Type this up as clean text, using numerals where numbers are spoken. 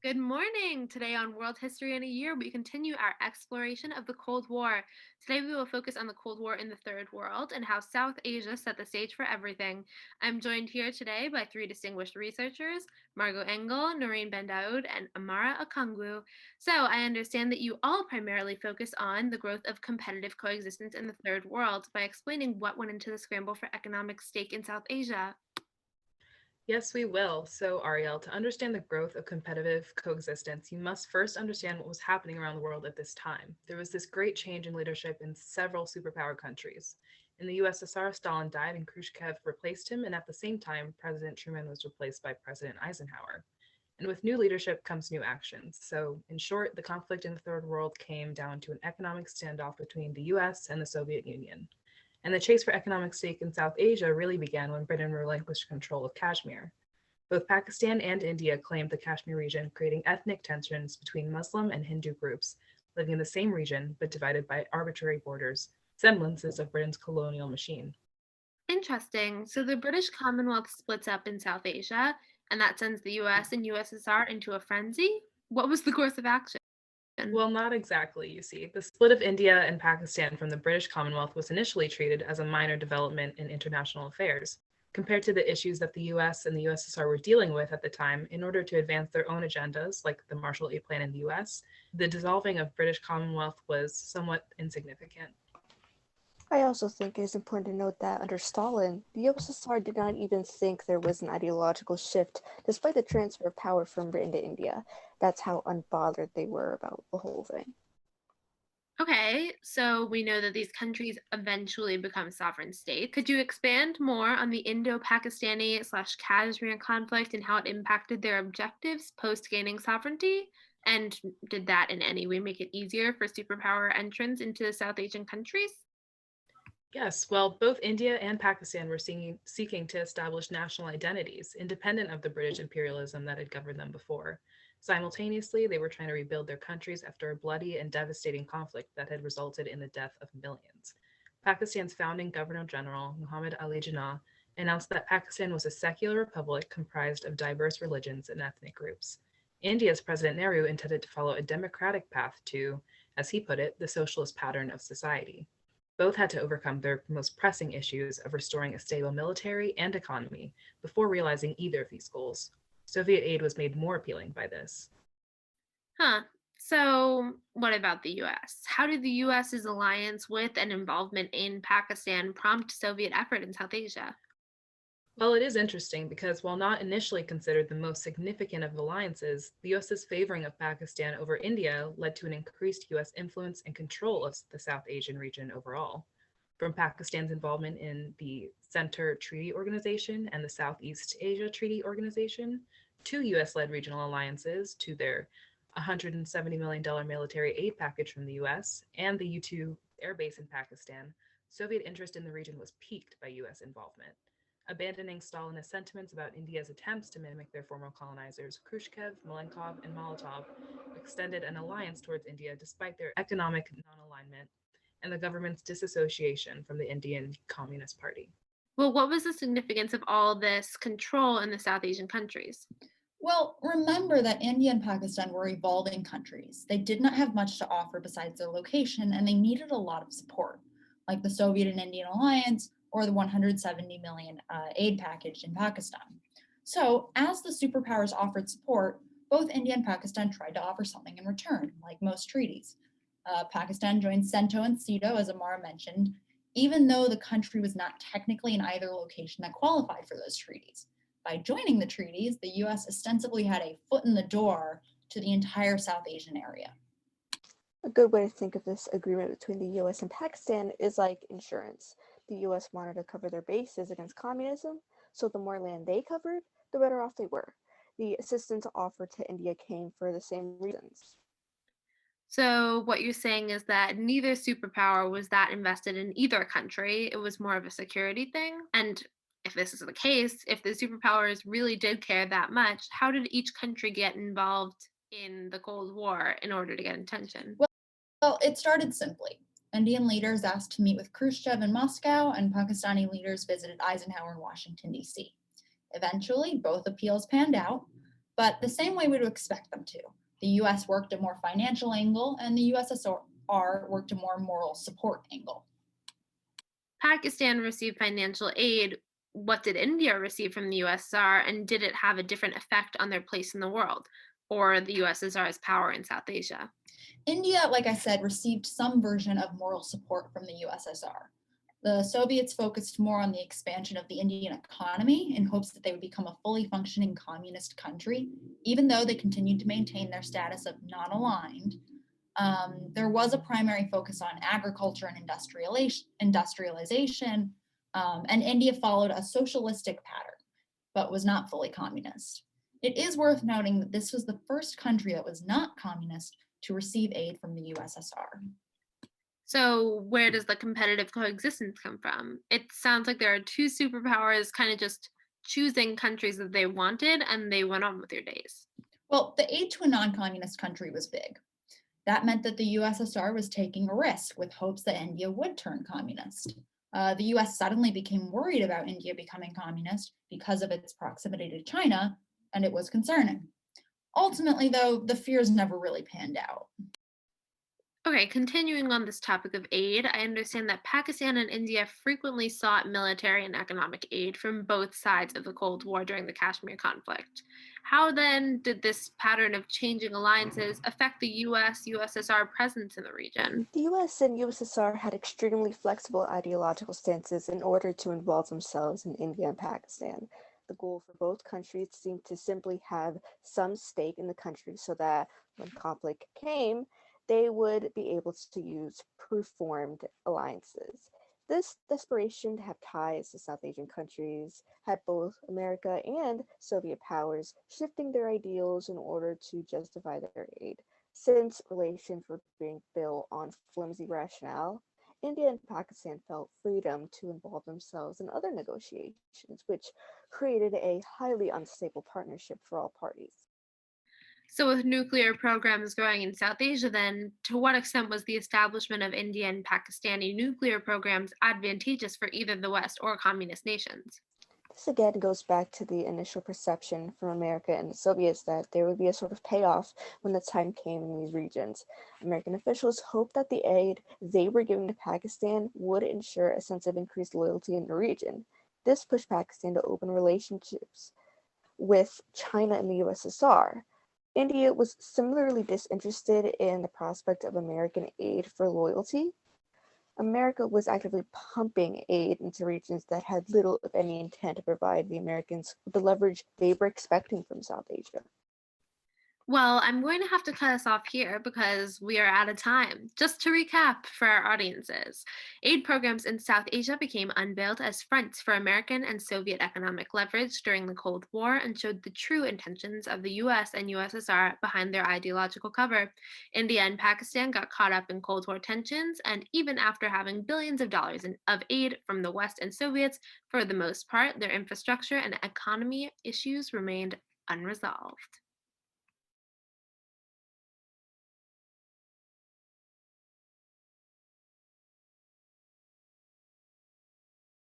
Good morning! Today on World History in a Year, we continue our exploration of the Cold War. Today, we will focus on the Cold War in the Third World and how South Asia set the stage for everything. I'm joined here today by three distinguished researchers Margot Engel, Noreen Bendaud, and Amara Okongwu. So, I understand that you all primarily focus on the growth of competitive coexistence in the Third World by explaining what went into the scramble for economic stake in South Asia. Yes, we will. So, Ariel, to understand the growth of competitive coexistence, you must first understand what was happening around the world at this time. There was this great change in leadership in several superpower countries. In the USSR, Stalin died and Khrushchev replaced him, and at the same time, President Truman was replaced by President Eisenhower. And with new leadership comes new actions. So, in short, the conflict in the Third World came down to an economic standoff between the US and the Soviet Union. And the chase for economic stake in South Asia really began when Britain relinquished control of Kashmir. Both Pakistan and India claimed the Kashmir region, creating ethnic tensions between Muslim and Hindu groups living in the same region but divided by arbitrary borders, semblances of Britain's colonial machine. Interesting. So the British Commonwealth splits up in South Asia, and that sends the US and USSR into a frenzy. What was the course of action? Well, not exactly, you see. The split of India and Pakistan from the British Commonwealth was initially treated as a minor development in international affairs, compared to the issues that the US and the USSR were dealing with at the time in order to advance their own agendas, like the Marshall Aid Plan in the US. The dissolving of British Commonwealth was somewhat insignificant. I also think it is important to note that under Stalin, the USSR did not even think there was an ideological shift, despite the transfer of power from Britain to India. That's how unbothered they were about the whole thing. Okay, so we know that these countries eventually become sovereign states. Could you expand more on the Indo-Pakistani slash Kashmir conflict and how it impacted their objectives post gaining sovereignty? And did that in any way make it easier for superpower entrants into South Asian countries? Yes, well, both India and Pakistan were seeking to establish national identities independent of the British imperialism that had governed them before. Simultaneously, they were trying to rebuild their countries after a bloody and devastating conflict that had resulted in the death of millions. Pakistan's founding Governor General, Muhammad Ali Jinnah, announced that Pakistan was a secular republic comprised of diverse religions and ethnic groups. India's President Nehru intended to follow a democratic path to, as he put it, the socialist pattern of society. Both had to overcome their most pressing issues of restoring a stable military and economy before realizing either of these goals. Soviet aid was made more appealing by this. Huh. So, what about the US? How did the US's alliance with and involvement in Pakistan prompt Soviet effort in South Asia? Well, it is interesting because while not initially considered the most significant of alliances, the US's favoring of Pakistan over India led to an increased US influence and control of the South Asian region overall. From Pakistan's involvement in the Center Treaty Organization and the Southeast Asia Treaty Organization, two US led regional alliances, to their $170 million military aid package from the US, and the U 2 air base in Pakistan, Soviet interest in the region was piqued by US involvement. Abandoning Stalinist sentiments about India's attempts to mimic their former colonizers, Khrushchev, Malenkov, and Molotov extended an alliance towards India despite their economic non alignment and the government's disassociation from the Indian Communist Party. Well, what was the significance of all this control in the South Asian countries? Well, remember that India and Pakistan were evolving countries. They did not have much to offer besides their location, and they needed a lot of support, like the Soviet and Indian alliance or the 170 million aid package in Pakistan. So, as the superpowers offered support, both India and Pakistan tried to offer something in return, like most treaties. Pakistan joined CENTO and CETO, as Amara mentioned, even though the country was not technically in either location that qualified for those treaties. By joining the treaties, the US ostensibly had a foot in the door to the entire South Asian area. A good way to think of this agreement between the US and Pakistan is like insurance. The US wanted to cover their bases against communism, so the more land they covered, the better off they were. The assistance offered to India came for the same reasons. So, what you're saying is that neither superpower was that invested in either country. It was more of a security thing. And if this is the case, if the superpowers really did care that much, how did each country get involved in the Cold War in order to get attention? Well, it started simply. Indian leaders asked to meet with Khrushchev in Moscow, and Pakistani leaders visited Eisenhower in Washington, D.C. Eventually, both appeals panned out, but the same way we would expect them to. The US worked a more financial angle, and the USSR worked a more moral support angle. Pakistan received financial aid. What did India receive from the USSR, and did it have a different effect on their place in the world or the USSR's power in South Asia? India, like I said, received some version of moral support from the USSR. The Soviets focused more on the expansion of the Indian economy in hopes that they would become a fully functioning communist country, even though they continued to maintain their status of non aligned. There was a primary focus on agriculture and industrialization, and India followed a socialistic pattern, but was not fully communist. It is worth noting that this was the first country that was not communist to receive aid from the USSR. So, where does the competitive coexistence come from? It sounds like there are two superpowers kind of just choosing countries that they wanted and they went on with their days. Well, the aid to a non communist country was big. That meant that the USSR was taking a risk with hopes that India would turn communist. The US suddenly became worried about India becoming communist because of its proximity to China, and it was concerning. Ultimately, though, the fears never really panned out. Okay, continuing on this topic of aid, I understand that Pakistan and India frequently sought military and economic aid from both sides of the Cold War during the Kashmir conflict. How then did this pattern of changing alliances affect the US USSR presence in the region? The US and USSR had extremely flexible ideological stances in order to involve themselves in India and Pakistan. The goal for both countries seemed to simply have some stake in the country so that when conflict came, they would be able to use preformed alliances. This desperation to have ties to South Asian countries had both America and Soviet powers shifting their ideals in order to justify their aid. Since relations were being built on flimsy rationale, India and Pakistan felt freedom to involve themselves in other negotiations, which created a highly unstable partnership for all parties. So, with nuclear programs growing in South Asia, then, to what extent was the establishment of Indian and Pakistani nuclear programs advantageous for either the West or communist nations? This again goes back to the initial perception from America and the Soviets that there would be a sort of payoff when the time came in these regions. American officials hoped that the aid they were giving to Pakistan would ensure a sense of increased loyalty in the region. This pushed Pakistan to open relationships with China and the USSR. India was similarly disinterested in the prospect of American aid for loyalty. America was actively pumping aid into regions that had little, if any, intent to provide the Americans with the leverage they were expecting from South Asia. Well, I'm going to have to cut us off here because we are out of time. Just to recap for our audiences, aid programs in South Asia became unveiled as fronts for American and Soviet economic leverage during the Cold War and showed the true intentions of the US and USSR behind their ideological cover. India and Pakistan got caught up in Cold War tensions, and even after having billions of dollars of aid from the West and Soviets, for the most part, their infrastructure and economy issues remained unresolved.